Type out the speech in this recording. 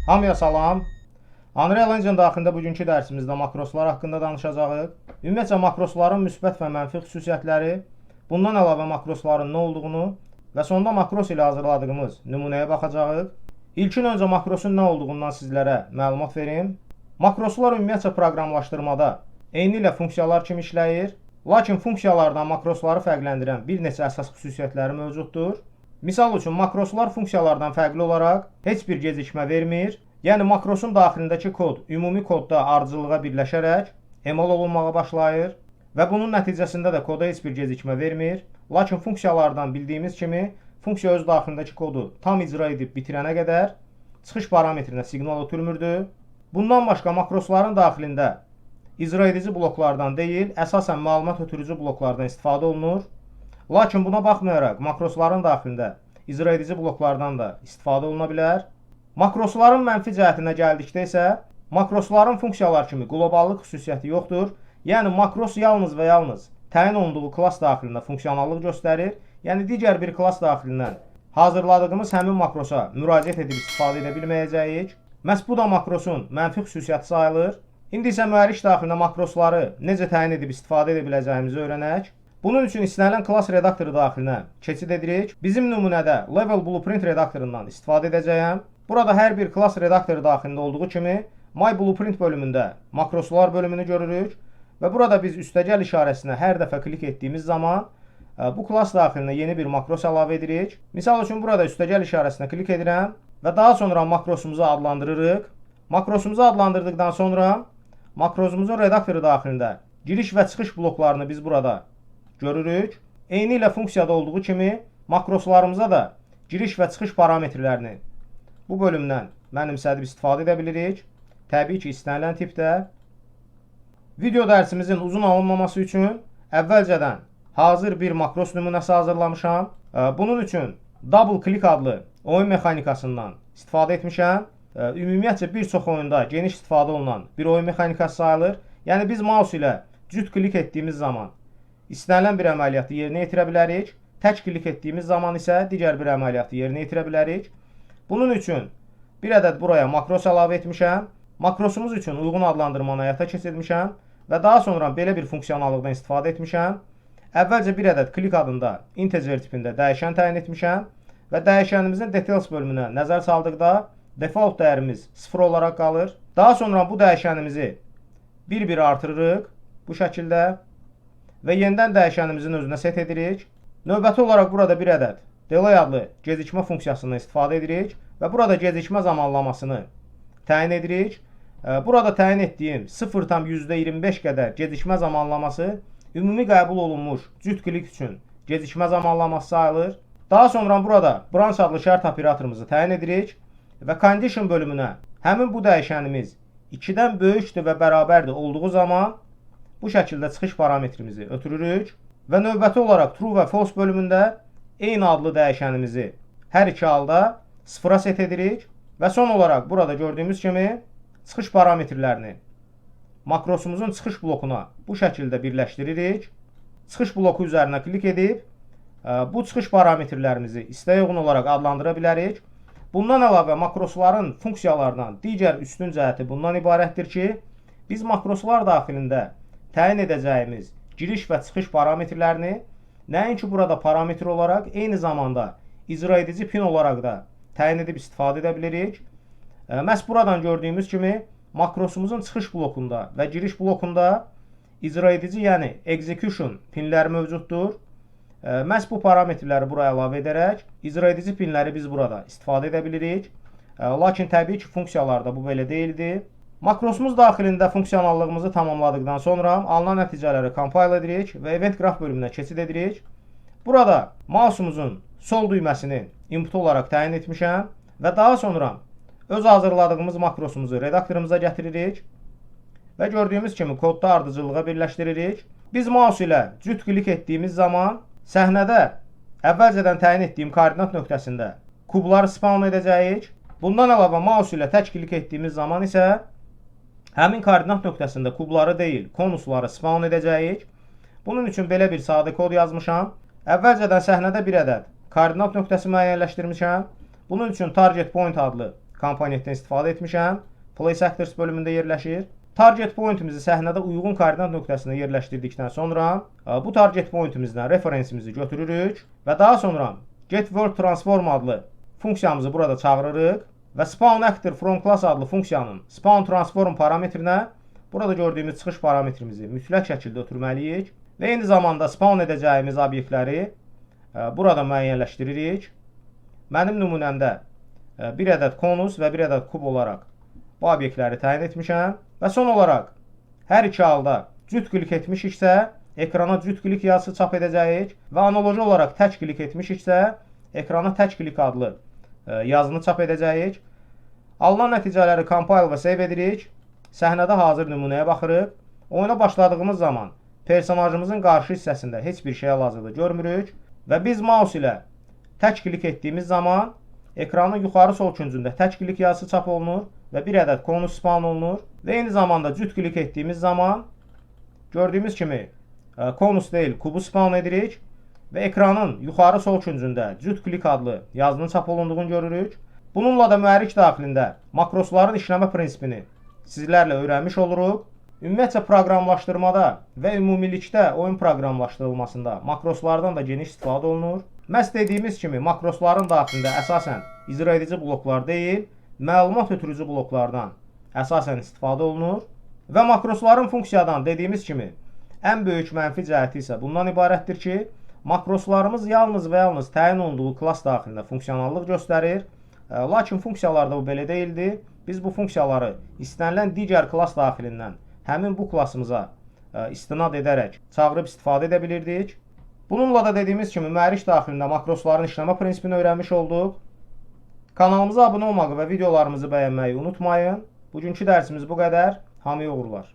Hamıya salam. Unreal Engine daxilində bugünkü dərsimizdə makroslar haqqında danışacağıq. Ümumiyyətcə makrosların müsbət və mənfi xüsusiyyətləri, bundan əlavə makrosların nə olduğunu və sonda makros ilə hazırladığımız nümunəyə baxacağıq. İlkin öncə makrosun nə olduğundan sizlərə məlumat verim. Makroslar ümumiyyətcə proqramlaşdırmada eyni ilə funksiyalar kimi işləyir. Lakin funksiyalardan makrosları fərqləndirən bir neçə əsas xüsusiyyətləri mövcuddur. Misal üçün, makroslar funksiyalardan fərqli olaraq heç bir gecikmə vermir. Yəni, makrosun daxilindəki kod ümumi kodda ardıcılığa birləşərək emal olunmağa başlayır və bunun nəticəsində də koda heç bir gecikmə vermir. Lakin funksiyalardan bildiyimiz kimi, funksiya öz daxilindəki kodu tam icra edib bitirənə qədər çıxış parametrinə siqnal ötürmürdü. Bundan başqa makrosların daxilində icra edici bloklardan deyil, əsasən məlumat ötürücü bloklardan istifadə olunur. Lakin buna baxmayaraq, makrosların daxilində icra edici bloklardan da istifadə oluna bilər. Makrosların mənfi cəhətinə gəldikdə isə, makrosların funksiyalar kimi qloballıq xüsusiyyəti yoxdur. Yəni, makros yalnız və yalnız təyin olunduğu klass daxilində funksionallıq göstərir. Yəni, digər bir klass daxilindən hazırladığımız həmin makrosa müraciət edib istifadə edə bilməyəcəyik. Məhz bu da makrosun mənfi xüsusiyyəti sayılır. İndi isə mühərrik daxilində makrosları necə təyin edib istifadə edə biləcəyimizi öyrənək. Bunun üçün istənilən klass redaktoru daxilinə keçid edirik. Bizim nümunədə Level Blueprint redaktorundan istifadə edəcəyəm. Burada hər bir klass redaktoru daxilində olduğu kimi My Blueprint bölümündə makroslar bölümünü görürük. Və burada biz üstəgəl işarəsinə hər dəfə klik etdiyimiz zaman bu klass daxilinə yeni bir makros əlavə edirik. Misal üçün, burada üstəgəl işarəsinə klik edirəm və daha sonra makrosumuzu adlandırırıq. Makrosumuzu adlandırdıqdan sonra makrosumuzun redaktoru daxilində giriş və çıxış bloklarını biz burada görürük. Eyni ilə funksiyada olduğu kimi makroslarımıza da giriş və çıxış parametrlərini bu bölümdən mənimsədib istifadə edə bilirik. Təbii ki, istənilən tipdə. Video dərsimizin uzun alınmaması üçün əvvəlcədən hazır bir makros nümunəsi hazırlamışam. Bunun üçün Double Click adlı oyun mexanikasından istifadə etmişəm. Ümumiyyətcə bir çox oyunda geniş istifadə olunan bir oyun mexanikası sayılır. Yəni, biz mouse ilə cüt klik etdiyimiz zaman istənilən bir əməliyyatı yerinə yetirə bilərik. Tək klik etdiyimiz zaman isə digər bir əməliyyatı yerinə yetirə bilərik. Bunun üçün bir ədəd buraya makros əlavə etmişəm. Makrosumuz üçün uyğun adlandırmanı həyata keçirmişəm və daha sonra belə bir funksionallıqdan istifadə etmişəm. Əvvəlcə bir ədəd klik adında integer tipində dəyişən təyin etmişəm və dəyişənimizin details bölümünə nəzər saldıqda default dəyərimiz 0 olaraq qalır. Daha sonra bu dəyişənimizi bir-bir artırırıq bu şəkildə və yenidən dəyişənimizin özünə set edirik. Növbəti olaraq burada bir ədəd delay adlı gecikmə funksiyasından istifadə edirik və burada gecikmə zamanlamasını təyin edirik. Burada təyin etdiyim 0,25 qədər gecikmə zamanlaması ümumi qəbul olunmuş cüt klik üçün gecikmə zamanlaması sayılır. Daha sonra burada branch adlı şərt operatorumuzu təyin edirik və condition bölümünə həmin bu dəyişənimiz 2-dən böyükdür və bərabərdir olduğu zaman bu şəkildə çıxış parametrimizi ötürürük və növbəti olaraq true və false bölümündə eyni adlı dəyişənimizi hər iki halda 0-a set edirik və son olaraq burada gördüyümüz kimi çıxış parametrlərini makrosumuzun çıxış blokuna bu şəkildə birləşdiririk. Çıxış bloku üzərinə klik edib bu çıxış parametrlərimizi istəyə uyğun olaraq adlandıra bilərik. Bundan əlavə makrosların funksiyalarından digər üstün cəhəti bundan ibarətdir ki, biz makroslar daxilində təyin edəcəyimiz giriş və çıxış parametrlərini nəinki burada parametr olaraq, eyni zamanda icra edici pin olaraq da təyin edib istifadə edə bilirik. Məhz buradan gördüyümüz kimi makrosumuzun çıxış blokunda və giriş blokunda icra edici, yəni execution pinləri mövcuddur. Məhz bu parametrləri buraya əlavə edərək icra edici pinləri biz burada istifadə edə bilirik. Lakin təbii ki, funksiyalarda bu belə deyildi. Makrosumuz daxilində funksionallığımızı tamamladıqdan sonra alınan nəticələri compile edirik və event graph bölümünə keçid edirik. Burada mouse'umuzun sol düyməsini input olaraq təyin etmişəm və daha sonra öz hazırladığımız makrosumuzu redaktorumuza gətiririk və gördüyümüz kimi kodda ardıcılığa birləşdiririk. Biz mouse ilə cüt klik etdiyimiz zaman səhnədə əvvəlcədən təyin etdiyim koordinat nöqtəsində kubları spawn edəcəyik. Bundan əlavə mouse ilə tək klik etdiyimiz zaman isə həmin koordinat nöqtəsində kubları deyil, konusları spawn edəcəyik. Bunun üçün belə bir sadə kod yazmışam. Əvvəlcədən səhnədə bir ədəd koordinat nöqtəsi müəyyənləşdirmişəm. Bunun üçün target point adlı komponentdən istifadə etmişəm. Play Sectors bölümündə yerləşir. Target pointimizi səhnədə uyğun koordinat nöqtəsinə yerləşdirdikdən sonra bu target pointimizdən referensimizi götürürük və daha sonra getWorldTransform adlı funksiyamızı burada çağırırıq və SpawnActorFromClass adlı funksiyanın SpawnTransform parametrinə burada gördüyümüz çıxış parametrimizi mütləq şəkildə ötürməliyik və eyni zamanda spawn edəcəyimiz obyektləri burada müəyyənləşdiririk. Mənim nümunəmdə bir ədəd konus və bir ədəd kub olaraq bu obyektləri təyin etmişəm. Və son olaraq, hər iki halda cüt klik etmişiksə, ekrana cüt klik yazısı çap edəcəyik və analoji olaraq tək klik etmişiksə, ekrana tək klik adlı yazını çap edəcəyik. Alınan nəticələri compile və save edirik. Səhnədə hazır nümunəyə baxırıq. Oyuna başladığımız zaman personajımızın qarşı hissəsində heç bir şey hal-hazırda görmürük və biz mouse ilə tək klik etdiyimiz zaman ekranın yuxarı sol küncündə tək klik yazısı çap olunur və bir ədəd konus spawn olunur və eyni zamanda cüt klik etdiyimiz zaman gördüyümüz kimi konus deyil, kubu spawn edirik və ekranın yuxarı sol küncündə cüt klik adlı yazının çap olunduğunu görürük. Bununla da mühərrik daxilində makrosların işləmə prinsipini sizlərlə öyrənmiş oluruq. Ümumiyyətcə proqramlaşdırmada və ümumilikdə oyun proqramlaşdırılmasında makroslardan da geniş istifadə olunur. Məhz dediyimiz kimi makrosların daxilində əsasən icra edici bloklar deyil, məlumat ötürücü bloklardan əsasən istifadə olunur və makrosların funksiyadan dediyimiz kimi ən böyük mənfi cəhəti isə bundan ibarətdir ki, makroslarımız yalnız və yalnız təyin olunduğu klass daxilində funksionallıq göstərir. Lakin funksiyalarda bu belə deyildi. Biz bu funksiyaları istənilən digər klass daxilindən həmin bu klassımıza istinad edərək çağırıb istifadə edə bilirdik. Bununla da dediyimiz kimi mühərrik daxilində makrosların işləmə prinsipini öyrənmiş olduq. Kanalımıza abunə olmağı və videolarımızı bəyənməyi unutmayın. Bugünkü dərsimiz bu qədər. Hamıya uğurlar.